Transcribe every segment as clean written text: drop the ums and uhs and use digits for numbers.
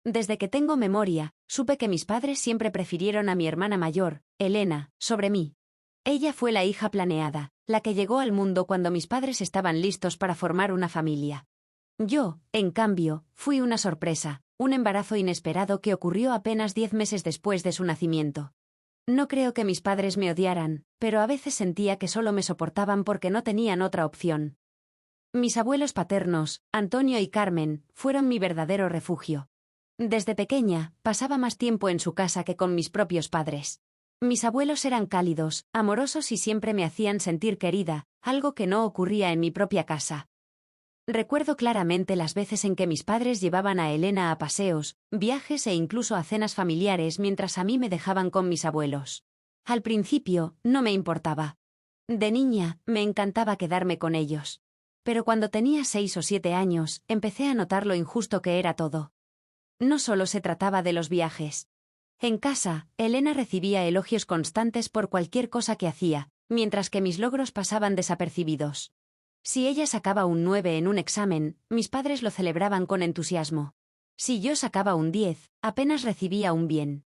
Desde que tengo memoria, supe que mis padres siempre prefirieron a mi hermana mayor, Elena, sobre mí. Ella fue la hija planeada, la que llegó al mundo cuando mis padres estaban listos para formar una familia. Yo, en cambio, fui una sorpresa, un embarazo inesperado que ocurrió apenas 10 meses después de su nacimiento. No creo que mis padres me odiaran, pero a veces sentía que solo me soportaban porque no tenían otra opción. Mis abuelos paternos, Antonio y Carmen, fueron mi verdadero refugio. Desde pequeña, pasaba más tiempo en su casa que con mis propios padres. Mis abuelos eran cálidos, amorosos y siempre me hacían sentir querida, algo que no ocurría en mi propia casa. Recuerdo claramente las veces en que mis padres llevaban a Elena a paseos, viajes e incluso a cenas familiares mientras a mí me dejaban con mis abuelos. Al principio, no me importaba. De niña, me encantaba quedarme con ellos. Pero cuando tenía 6 o 7 años, empecé a notar lo injusto que era todo. No solo se trataba de los viajes. En casa, Elena recibía elogios constantes por cualquier cosa que hacía, mientras que mis logros pasaban desapercibidos. Si ella sacaba un 9 en un examen, mis padres lo celebraban con entusiasmo. Si yo sacaba un 10, apenas recibía un bien.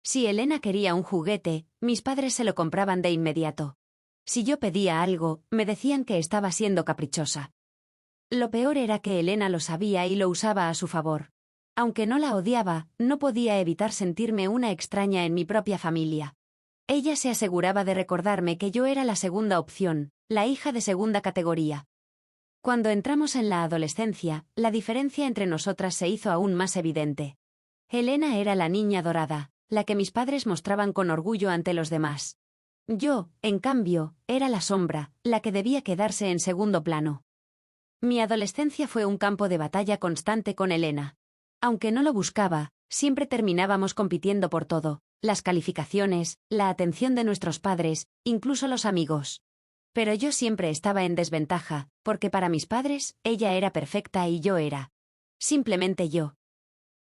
Si Elena quería un juguete, mis padres se lo compraban de inmediato. Si yo pedía algo, me decían que estaba siendo caprichosa. Lo peor era que Elena lo sabía y lo usaba a su favor. Aunque no la odiaba, no podía evitar sentirme una extraña en mi propia familia. Ella se aseguraba de recordarme que yo era la segunda opción, la hija de segunda categoría. Cuando entramos en la adolescencia, la diferencia entre nosotras se hizo aún más evidente. Elena era la niña dorada, la que mis padres mostraban con orgullo ante los demás. Yo, en cambio, era la sombra, la que debía quedarse en segundo plano. Mi adolescencia fue un campo de batalla constante con Elena. Aunque no lo buscaba, siempre terminábamos compitiendo por todo, las calificaciones, la atención de nuestros padres, incluso los amigos. Pero yo siempre estaba en desventaja, porque para mis padres, ella era perfecta y yo era simplemente yo.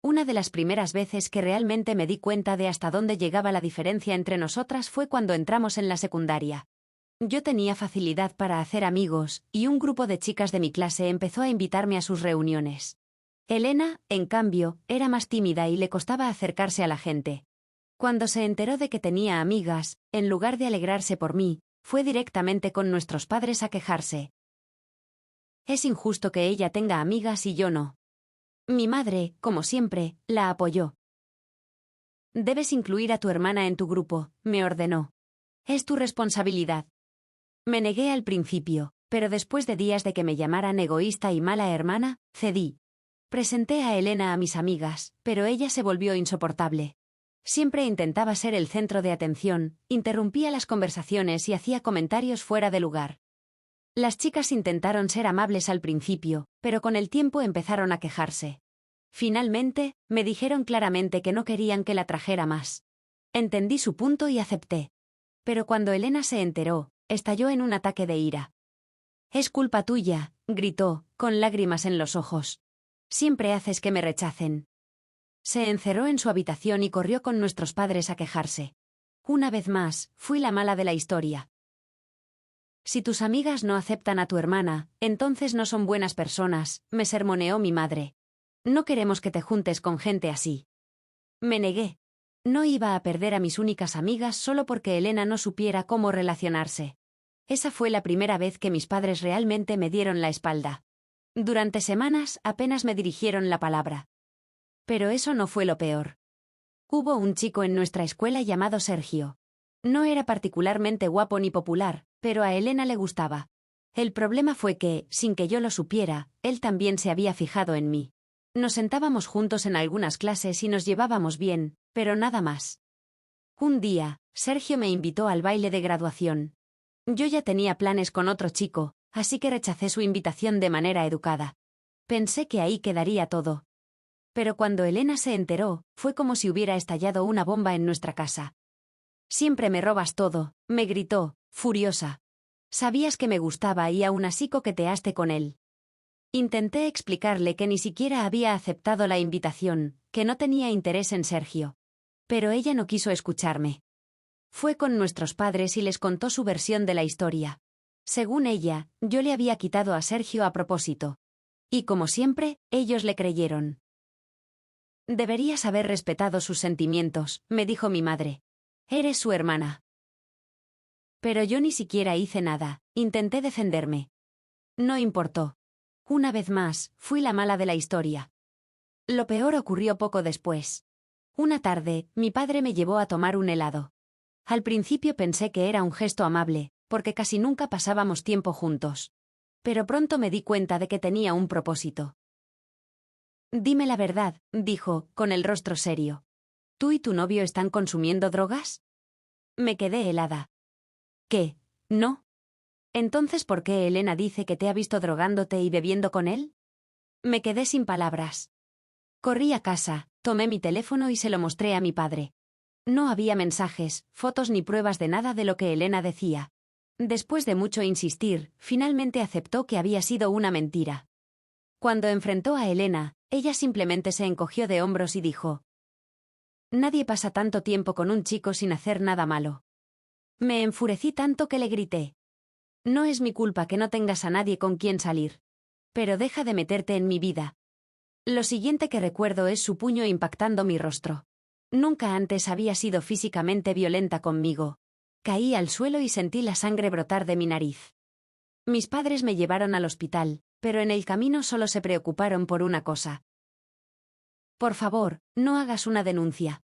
Una de las primeras veces que realmente me di cuenta de hasta dónde llegaba la diferencia entre nosotras fue cuando entramos en la secundaria. Yo tenía facilidad para hacer amigos, y un grupo de chicas de mi clase empezó a invitarme a sus reuniones. Elena, en cambio, era más tímida y le costaba acercarse a la gente. Cuando se enteró de que tenía amigas, en lugar de alegrarse por mí, fue directamente con nuestros padres a quejarse. Es injusto que ella tenga amigas y yo no. Mi madre, como siempre, la apoyó. Debes incluir a tu hermana en tu grupo, me ordenó. Es tu responsabilidad. Me negué al principio, pero después de días de que me llamaran egoísta y mala hermana, cedí. Presenté a Elena a mis amigas, pero ella se volvió insoportable. Siempre intentaba ser el centro de atención, interrumpía las conversaciones y hacía comentarios fuera de lugar. Las chicas intentaron ser amables al principio, pero con el tiempo empezaron a quejarse. Finalmente, me dijeron claramente que no querían que la trajera más. Entendí su punto y acepté. Pero cuando Elena se enteró, estalló en un ataque de ira. «Es culpa tuya», gritó, con lágrimas en los ojos. «Siempre haces que me rechacen». Se encerró en su habitación y corrió con nuestros padres a quejarse. Una vez más, fui la mala de la historia. «Si tus amigas no aceptan a tu hermana, entonces no son buenas personas», me sermoneó mi madre. «No queremos que te juntes con gente así». Me negué. No iba a perder a mis únicas amigas solo porque Elena no supiera cómo relacionarse. Esa fue la primera vez que mis padres realmente me dieron la espalda. Durante semanas apenas me dirigieron la palabra. Pero eso no fue lo peor. Hubo un chico en nuestra escuela llamado Sergio. No era particularmente guapo ni popular, pero a Elena le gustaba. El problema fue que, sin que yo lo supiera, él también se había fijado en mí. Nos sentábamos juntos en algunas clases y nos llevábamos bien, pero nada más. Un día, Sergio me invitó al baile de graduación. Yo ya tenía planes con otro chico, así que rechacé su invitación de manera educada. Pensé que ahí quedaría todo. Pero cuando Elena se enteró, fue como si hubiera estallado una bomba en nuestra casa. «Siempre me robas todo», me gritó, furiosa. «Sabías que me gustaba y aún así coqueteaste con él». Intenté explicarle que ni siquiera había aceptado la invitación, que no tenía interés en Sergio. Pero ella no quiso escucharme. Fue con nuestros padres y les contó su versión de la historia. Según ella, yo le había quitado a Sergio a propósito. Y como siempre, ellos le creyeron. Deberías haber respetado sus sentimientos, me dijo mi madre. Eres su hermana. Pero yo ni siquiera hice nada, intenté defenderme. No importó. Una vez más, fui la mala de la historia. Lo peor ocurrió poco después. Una tarde, mi padre me llevó a tomar un helado. Al principio pensé que era un gesto amable, porque casi nunca pasábamos tiempo juntos. Pero pronto me di cuenta de que tenía un propósito. Dime la verdad, dijo, con el rostro serio. ¿Tú y tu novio están consumiendo drogas? Me quedé helada. ¿Qué? ¿No? Entonces, ¿por qué Elena dice que te ha visto drogándote y bebiendo con él? Me quedé sin palabras. Corrí a casa, tomé mi teléfono y se lo mostré a mi padre. No había mensajes, fotos ni pruebas de nada de lo que Elena decía. Después de mucho insistir, finalmente aceptó que había sido una mentira. Cuando enfrentó a Elena, ella simplemente se encogió de hombros y dijo: «Nadie pasa tanto tiempo con un chico sin hacer nada malo». Me enfurecí tanto que le grité: «No es mi culpa que no tengas a nadie con quien salir. Pero deja de meterte en mi vida». Lo siguiente que recuerdo es su puño impactando mi rostro. Nunca antes había sido físicamente violenta conmigo. Caí al suelo y sentí la sangre brotar de mi nariz. Mis padres me llevaron al hospital, pero en el camino solo se preocuparon por una cosa. «Por favor, no hagas una denuncia».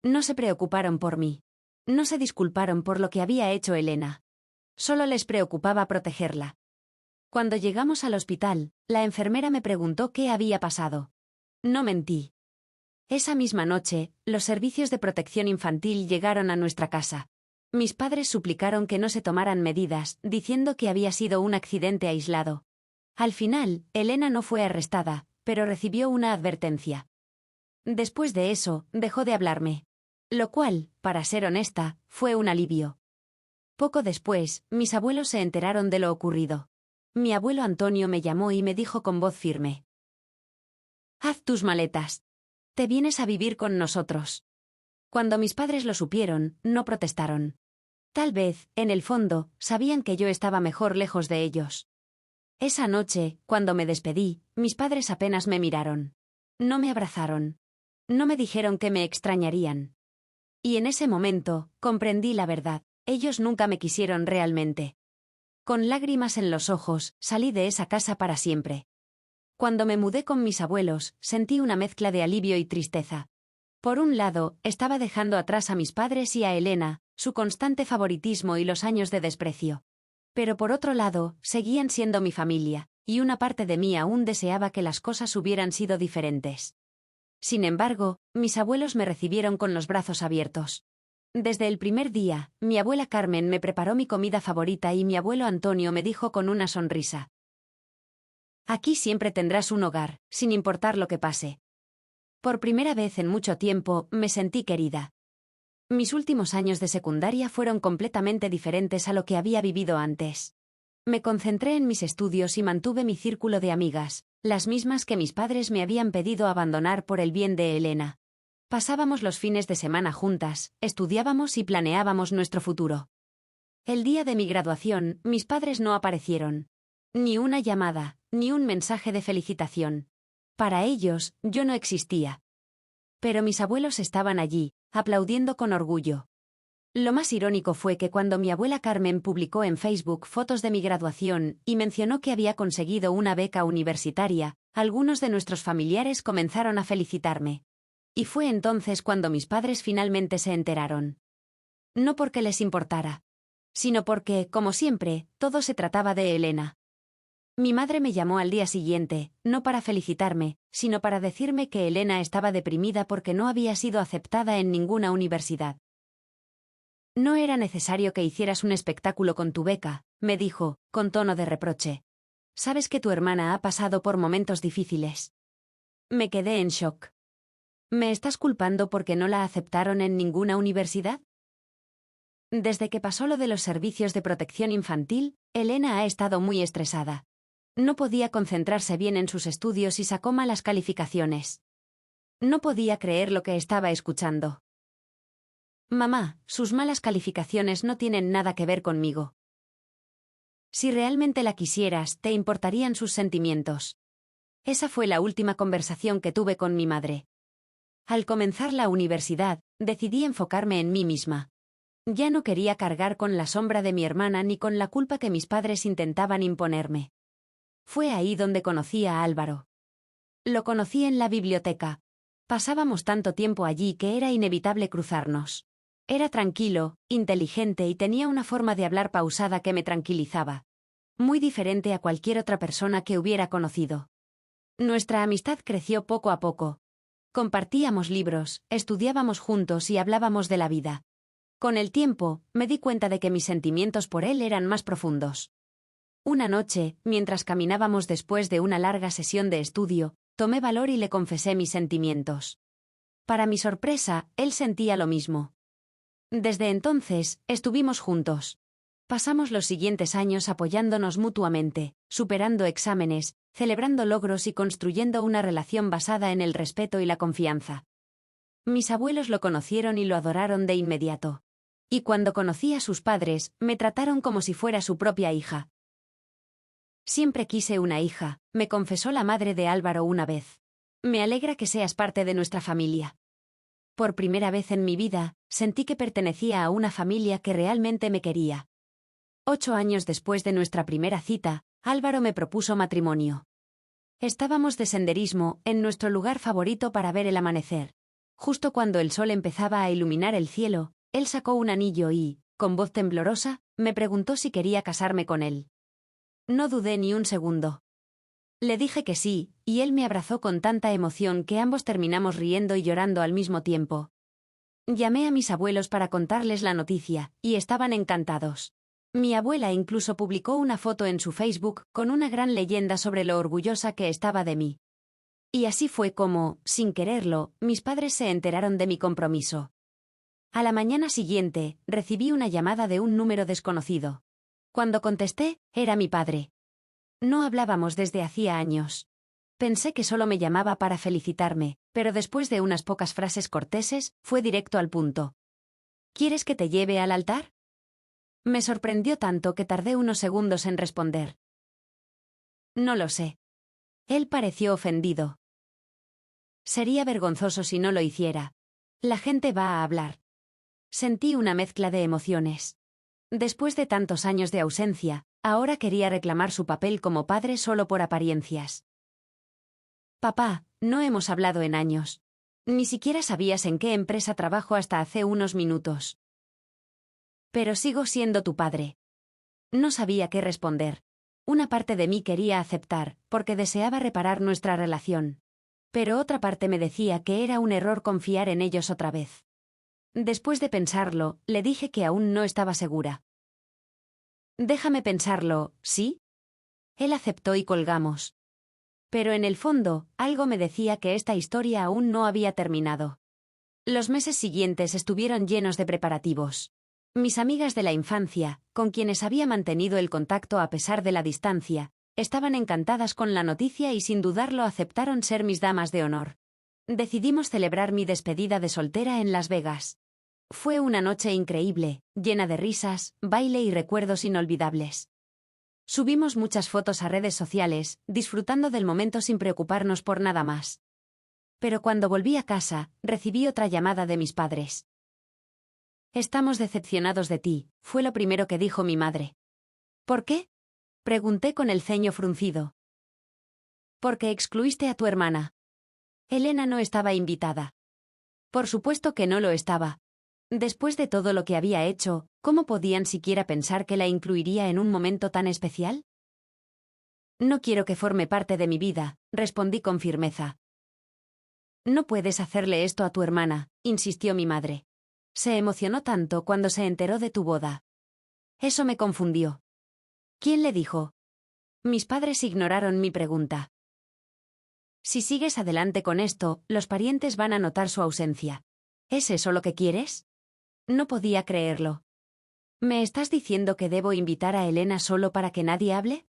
No se preocuparon por mí. No se disculparon por lo que había hecho Elena. Solo les preocupaba protegerla. Cuando llegamos al hospital, la enfermera me preguntó qué había pasado. No mentí. Esa misma noche, los servicios de protección infantil llegaron a nuestra casa. Mis padres suplicaron que no se tomaran medidas, diciendo que había sido un accidente aislado. Al final, Elena no fue arrestada, pero recibió una advertencia. Después de eso, dejó de hablarme. Lo cual, para ser honesta, fue un alivio. Poco después, mis abuelos se enteraron de lo ocurrido. Mi abuelo Antonio me llamó y me dijo con voz firme: «Haz tus maletas. Te vienes a vivir con nosotros». Cuando mis padres lo supieron, no protestaron. Tal vez, en el fondo, sabían que yo estaba mejor lejos de ellos. Esa noche, cuando me despedí, mis padres apenas me miraron. No me abrazaron. No me dijeron que me extrañarían. Y en ese momento, comprendí la verdad. Ellos nunca me quisieron realmente. Con lágrimas en los ojos, salí de esa casa para siempre. Cuando me mudé con mis abuelos, sentí una mezcla de alivio y tristeza. Por un lado, estaba dejando atrás a mis padres y a Elena, su constante favoritismo y los años de desprecio. Pero por otro lado, seguían siendo mi familia, y una parte de mí aún deseaba que las cosas hubieran sido diferentes. Sin embargo, mis abuelos me recibieron con los brazos abiertos. Desde el primer día, mi abuela Carmen me preparó mi comida favorita y mi abuelo Antonio me dijo con una sonrisa: «Aquí siempre tendrás un hogar, sin importar lo que pase». Por primera vez en mucho tiempo, me sentí querida. Mis últimos años de secundaria fueron completamente diferentes a lo que había vivido antes. Me concentré en mis estudios y mantuve mi círculo de amigas, las mismas que mis padres me habían pedido abandonar por el bien de Elena. Pasábamos los fines de semana juntas, estudiábamos y planeábamos nuestro futuro. El día de mi graduación, mis padres no aparecieron. Ni una llamada, ni un mensaje de felicitación. Para ellos, yo no existía. Pero mis abuelos estaban allí, aplaudiendo con orgullo. Lo más irónico fue que cuando mi abuela Carmen publicó en Facebook fotos de mi graduación y mencionó que había conseguido una beca universitaria, algunos de nuestros familiares comenzaron a felicitarme. Y fue entonces cuando mis padres finalmente se enteraron. No porque les importara, sino porque, como siempre, todo se trataba de Elena. Mi madre me llamó al día siguiente, no para felicitarme, sino para decirme que Elena estaba deprimida porque no había sido aceptada en ninguna universidad. «No era necesario que hicieras un espectáculo con tu beca», me dijo, con tono de reproche. «Sabes que tu hermana ha pasado por momentos difíciles». Me quedé en shock. ¿Me estás culpando porque no la aceptaron en ninguna universidad? Desde que pasó lo de los servicios de protección infantil, Elena ha estado muy estresada. No podía concentrarse bien en sus estudios y sacó malas calificaciones. No podía creer lo que estaba escuchando. «Mamá, sus malas calificaciones no tienen nada que ver conmigo. Si realmente la quisieras, te importarían sus sentimientos». Esa fue la última conversación que tuve con mi madre. Al comenzar la universidad, decidí enfocarme en mí misma. Ya no quería cargar con la sombra de mi hermana ni con la culpa que mis padres intentaban imponerme. Fue ahí donde conocí a Álvaro. Lo conocí en la biblioteca. Pasábamos tanto tiempo allí que era inevitable cruzarnos. Era tranquilo, inteligente y tenía una forma de hablar pausada que me tranquilizaba. Muy diferente a cualquier otra persona que hubiera conocido. Nuestra amistad creció poco a poco. Compartíamos libros, estudiábamos juntos y hablábamos de la vida. Con el tiempo, me di cuenta de que mis sentimientos por él eran más profundos. Una noche, mientras caminábamos después de una larga sesión de estudio, tomé valor y le confesé mis sentimientos. Para mi sorpresa, él sentía lo mismo. Desde entonces, estuvimos juntos. Pasamos los siguientes años apoyándonos mutuamente, superando exámenes, celebrando logros y construyendo una relación basada en el respeto y la confianza. Mis abuelos lo conocieron y lo adoraron de inmediato. Y cuando conocí a sus padres, me trataron como si fuera su propia hija. Siempre quise una hija, me confesó la madre de Álvaro una vez. Me alegra que seas parte de nuestra familia. Por primera vez en mi vida, sentí que pertenecía a una familia que realmente me quería. 8 años después de nuestra primera cita, Álvaro me propuso matrimonio. Estábamos de senderismo, en nuestro lugar favorito para ver el amanecer. Justo cuando el sol empezaba a iluminar el cielo, él sacó un anillo y, con voz temblorosa, me preguntó si quería casarme con él. No dudé ni un segundo. Le dije que sí, y él me abrazó con tanta emoción que ambos terminamos riendo y llorando al mismo tiempo. Llamé a mis abuelos para contarles la noticia, y estaban encantados. Mi abuela incluso publicó una foto en su Facebook con una gran leyenda sobre lo orgullosa que estaba de mí. Y así fue como, sin quererlo, mis padres se enteraron de mi compromiso. A la mañana siguiente, recibí una llamada de un número desconocido. Cuando contesté, era mi padre. No hablábamos desde hacía años. Pensé que solo me llamaba para felicitarme, pero después de unas pocas frases corteses, fue directo al punto. ¿Quieres que te lleve al altar? Me sorprendió tanto que tardé unos segundos en responder. No lo sé. Él pareció ofendido. Sería vergonzoso si no lo hiciera. La gente va a hablar. Sentí una mezcla de emociones. Después de tantos años de ausencia, ahora quería reclamar su papel como padre solo por apariencias. Papá, no hemos hablado en años. Ni siquiera sabías en qué empresa trabajo hasta hace unos minutos. Pero sigo siendo tu padre. No sabía qué responder. Una parte de mí quería aceptar, porque deseaba reparar nuestra relación. Pero otra parte me decía que era un error confiar en ellos otra vez. Después de pensarlo, le dije que aún no estaba segura. Déjame pensarlo, ¿sí? Él aceptó y colgamos. Pero en el fondo, algo me decía que esta historia aún no había terminado. Los meses siguientes estuvieron llenos de preparativos. Mis amigas de la infancia, con quienes había mantenido el contacto a pesar de la distancia, estaban encantadas con la noticia y sin dudarlo aceptaron ser mis damas de honor. Decidimos celebrar mi despedida de soltera en Las Vegas. Fue una noche increíble, llena de risas, baile y recuerdos inolvidables. Subimos muchas fotos a redes sociales, disfrutando del momento sin preocuparnos por nada más. Pero cuando volví a casa, recibí otra llamada de mis padres. Estamos decepcionados de ti, fue lo primero que dijo mi madre. ¿Por qué? Pregunté con el ceño fruncido. Porque excluiste a tu hermana. Elena no estaba invitada. Por supuesto que no lo estaba. Después de todo lo que había hecho, ¿cómo podían siquiera pensar que la incluiría en un momento tan especial? No quiero que forme parte de mi vida, respondí con firmeza. No puedes hacerle esto a tu hermana, insistió mi madre. Se emocionó tanto cuando se enteró de tu boda. Eso me confundió. ¿Quién le dijo? Mis padres ignoraron mi pregunta. Si sigues adelante con esto, los parientes van a notar su ausencia. ¿Es eso lo que quieres? No podía creerlo. ¿Me estás diciendo que debo invitar a Elena solo para que nadie hable?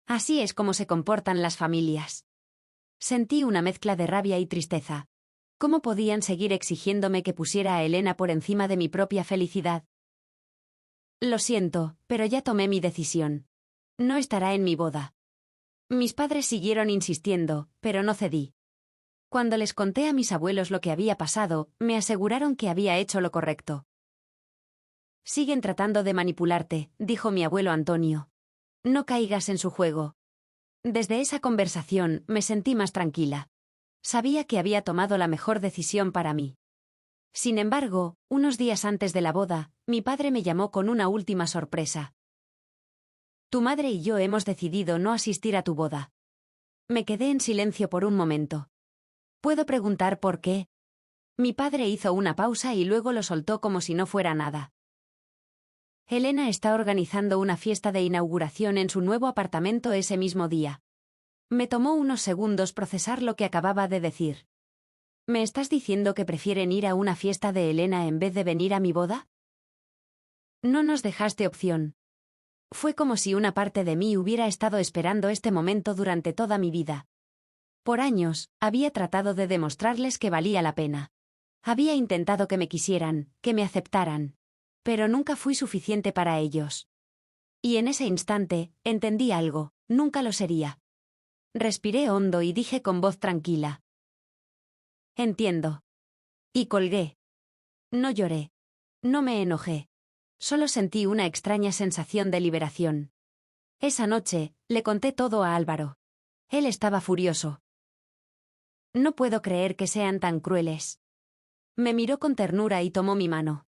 Así es como se comportan las familias. Sentí una mezcla de rabia y tristeza. ¿Cómo podían seguir exigiéndome que pusiera a Elena por encima de mi propia felicidad? Lo siento, pero ya tomé mi decisión. No estará en mi boda. Mis padres siguieron insistiendo, pero no cedí. Cuando les conté a mis abuelos lo que había pasado, me aseguraron que había hecho lo correcto. Siguen tratando de manipularte, dijo mi abuelo Antonio. No caigas en su juego. Desde esa conversación me sentí más tranquila. Sabía que había tomado la mejor decisión para mí. Sin embargo, unos días antes de la boda, mi padre me llamó con una última sorpresa. Tu madre y yo hemos decidido no asistir a tu boda. Me quedé en silencio por un momento. ¿Puedo preguntar por qué? Mi padre hizo una pausa y luego lo soltó como si no fuera nada. Elena está organizando una fiesta de inauguración en su nuevo apartamento ese mismo día. Me tomó unos segundos procesar lo que acababa de decir. ¿Me estás diciendo que prefieren ir a una fiesta de Elena en vez de venir a mi boda? No nos dejaste opción. Fue como si una parte de mí hubiera estado esperando este momento durante toda mi vida. Por años, había tratado de demostrarles que valía la pena. Había intentado que me quisieran, que me aceptaran. Pero nunca fui suficiente para ellos. Y en ese instante, entendí algo, nunca lo sería. Respiré hondo y dije con voz tranquila. Entiendo. Y colgué. No lloré. No me enojé. Solo sentí una extraña sensación de liberación. Esa noche, le conté todo a Álvaro. Él estaba furioso. No puedo creer que sean tan crueles. Me miró con ternura y tomó mi mano.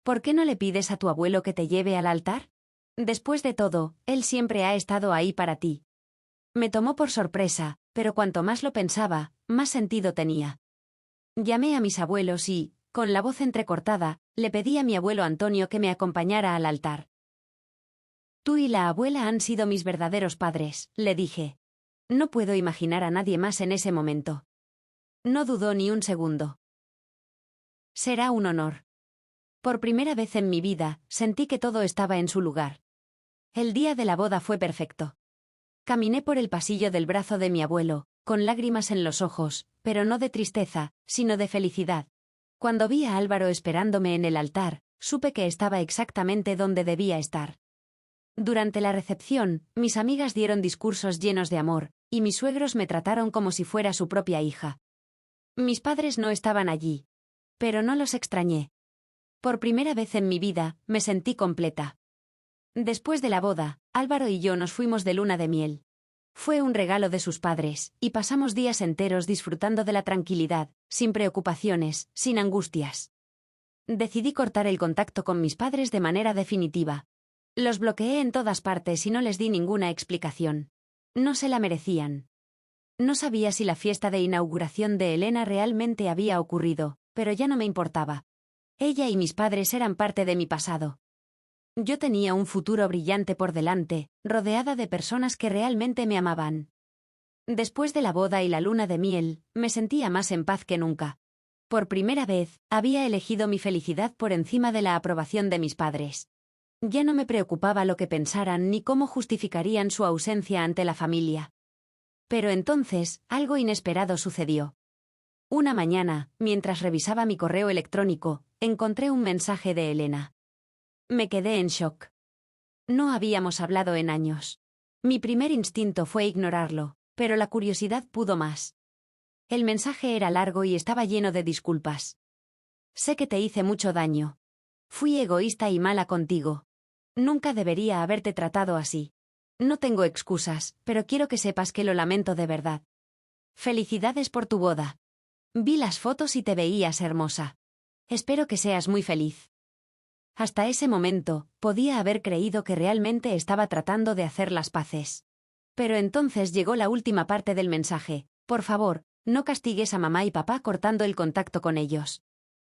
¿Por qué no le pides a tu abuelo que te lleve al altar? Después de todo, él siempre ha estado ahí para ti. Me tomó por sorpresa, pero cuanto más lo pensaba, más sentido tenía. Llamé a mis abuelos y, con la voz entrecortada, le pedí a mi abuelo Antonio que me acompañara al altar. Tú y la abuela han sido mis verdaderos padres, le dije. No puedo imaginar a nadie más en ese momento. No dudó ni un segundo. Será un honor. Por primera vez en mi vida, sentí que todo estaba en su lugar. El día de la boda fue perfecto. Caminé por el pasillo del brazo de mi abuelo, con lágrimas en los ojos, pero no de tristeza, sino de felicidad. Cuando vi a Álvaro esperándome en el altar, supe que estaba exactamente donde debía estar. Durante la recepción, mis amigas dieron discursos llenos de amor, y mis suegros me trataron como si fuera su propia hija. Mis padres no estaban allí. Pero no los extrañé. Por primera vez en mi vida, me sentí completa. Después de la boda, Álvaro y yo nos fuimos de luna de miel. Fue un regalo de sus padres, y pasamos días enteros disfrutando de la tranquilidad, sin preocupaciones, sin angustias. Decidí cortar el contacto con mis padres de manera definitiva. Los bloqueé en todas partes y no les di ninguna explicación. No se la merecían. No sabía si la fiesta de inauguración de Elena realmente había ocurrido, pero ya no me importaba. Ella y mis padres eran parte de mi pasado. Yo tenía un futuro brillante por delante, rodeada de personas que realmente me amaban. Después de la boda y la luna de miel, me sentía más en paz que nunca. Por primera vez, había elegido mi felicidad por encima de la aprobación de mis padres. Ya no me preocupaba lo que pensaran ni cómo justificarían su ausencia ante la familia. Pero entonces, algo inesperado sucedió. Una mañana, mientras revisaba mi correo electrónico, encontré un mensaje de Elena. Me quedé en shock. No habíamos hablado en años. Mi primer instinto fue ignorarlo, pero la curiosidad pudo más. El mensaje era largo y estaba lleno de disculpas. Sé que te hice mucho daño. Fui egoísta y mala contigo. Nunca debería haberte tratado así. No tengo excusas, pero quiero que sepas que lo lamento de verdad. Felicidades por tu boda. Vi las fotos y te veías hermosa. Espero que seas muy feliz. Hasta ese momento, podía haber creído que realmente estaba tratando de hacer las paces. Pero entonces llegó la última parte del mensaje. Por favor, no castigues a mamá y papá cortando el contacto con ellos.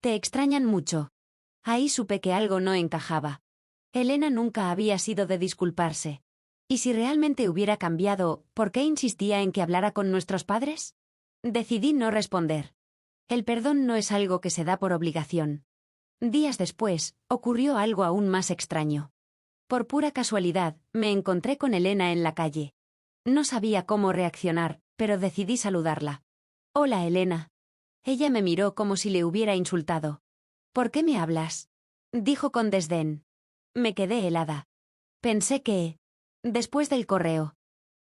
Te extrañan mucho. Ahí supe que algo no encajaba. Elena nunca había sido de disculparse. ¿Y si realmente hubiera cambiado, por qué insistía en que hablara con nuestros padres? Decidí no responder. El perdón no es algo que se da por obligación. Días después, ocurrió algo aún más extraño. Por pura casualidad, me encontré con Elena en la calle. No sabía cómo reaccionar, pero decidí saludarla. Hola, Elena. Ella me miró como si le hubiera insultado. ¿Por qué me hablas? Dijo con desdén. Me quedé helada. Pensé que... Después del correo.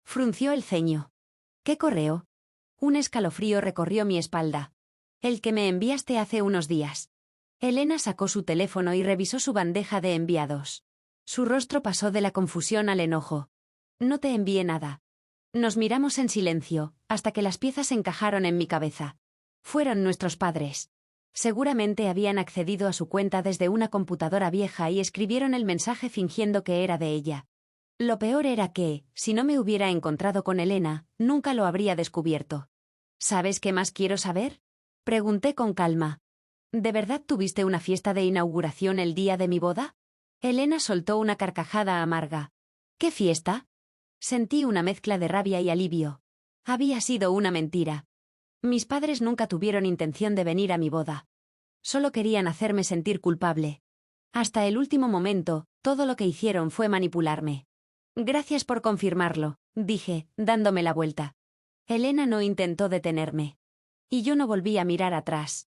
Frunció el ceño. ¿Qué correo? Un escalofrío recorrió mi espalda. El que me enviaste hace unos días. Elena sacó su teléfono y revisó su bandeja de enviados. Su rostro pasó de la confusión al enojo. No te envié nada. Nos miramos en silencio, hasta que las piezas encajaron en mi cabeza. Fueron nuestros padres. Seguramente habían accedido a su cuenta desde una computadora vieja y escribieron el mensaje fingiendo que era de ella. Lo peor era que, si no me hubiera encontrado con Elena, nunca lo habría descubierto. ¿Sabes qué más quiero saber? Pregunté con calma. ¿De verdad tuviste una fiesta de inauguración el día de mi boda? Elena soltó una carcajada amarga. ¿Qué fiesta? Sentí una mezcla de rabia y alivio. Había sido una mentira. Mis padres nunca tuvieron intención de venir a mi boda. Solo querían hacerme sentir culpable. Hasta el último momento, todo lo que hicieron fue manipularme. Gracias por confirmarlo, dije, dándome la vuelta. Elena no intentó detenerme. Y yo no volví a mirar atrás.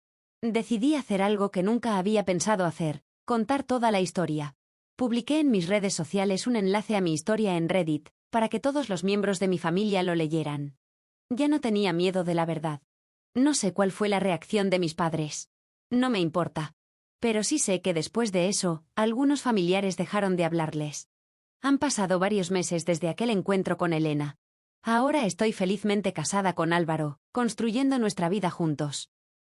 Decidí hacer algo que nunca había pensado hacer, contar toda la historia. Publiqué en mis redes sociales un enlace a mi historia en Reddit, para que todos los miembros de mi familia lo leyeran. Ya no tenía miedo de la verdad. No sé cuál fue la reacción de mis padres. No me importa. Pero sí sé que después de eso, algunos familiares dejaron de hablarles. Han pasado varios meses desde aquel encuentro con Elena. Ahora estoy felizmente casada con Álvaro, construyendo nuestra vida juntos.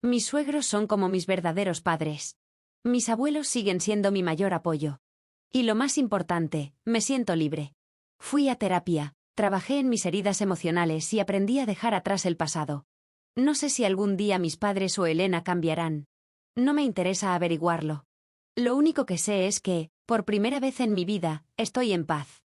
Mis suegros son como mis verdaderos padres. Mis abuelos siguen siendo mi mayor apoyo. Y lo más importante, me siento libre. Fui a terapia, trabajé en mis heridas emocionales y aprendí a dejar atrás el pasado. No sé si algún día mis padres o Elena cambiarán. No me interesa averiguarlo. Lo único que sé es que, por primera vez en mi vida, estoy en paz.